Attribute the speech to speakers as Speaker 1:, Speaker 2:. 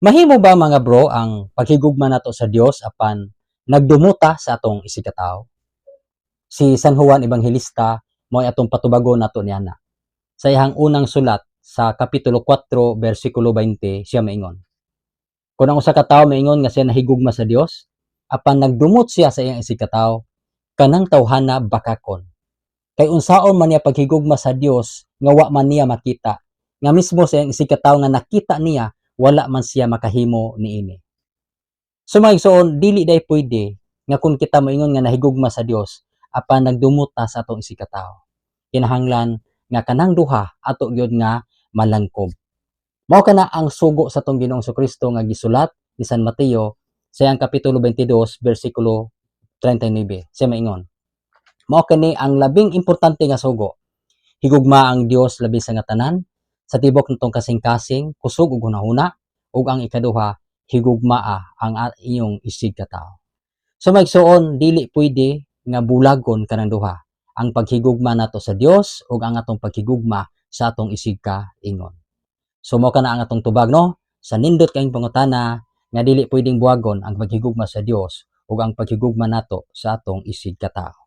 Speaker 1: Mahimo ba mga bro ang paghigugma nato sa Dios apan nagdumuta sa atong isigkatawo? Si San Juan Evangelista mo'y atong patubagon nato niana. Sa iyang unang sulat sa kapitulo 4 bersikulo 20 siya maingon. Kung ang usa ka tawo maingon nga siya nahigugma sa Dios, apan nagdumot siya sa iyang isigkatawo, kanang tawhana bakakon. Kay unsaon man niya paghigugma sa Dios nga wa man niya makita, nga mismo sa iyang isigkatawo nga nakita niya, wala man siya makahimo niini. So mga igsoon, dili day pwede nga kung kita moingon nga nahigugma sa Dios apan nagdumot ta sa atong isigkatawo. Kinahanglan nga kanang duha ato gyud nga malangkob. Mao kana ang sugo sa atong Ginoong Kristo nga gisulat ni San Mateo sa iyang kapitulo 22 bersikulo 39. Siya maingon. Mao kani ang labing importante nga sugo. Higugma ang Dios labi sa nga tanan, sa tibok nitong kasing-kasing, kusog ug hunahuna, ug ang ikaduha, higugmaa ang iyong isigkatawo. So magsuon, dili pwede nga bulagon kanang duha, ang paghigugma nato sa Dios ug ang atong paghigugma sa atong isigka-ingon. So mao kana ang atong tubag no, sa nindot kaayong pangutana nga dili pwedeng buhagon ang paghigugma sa Dios ug ang paghigugma nato sa atong isigkatawo.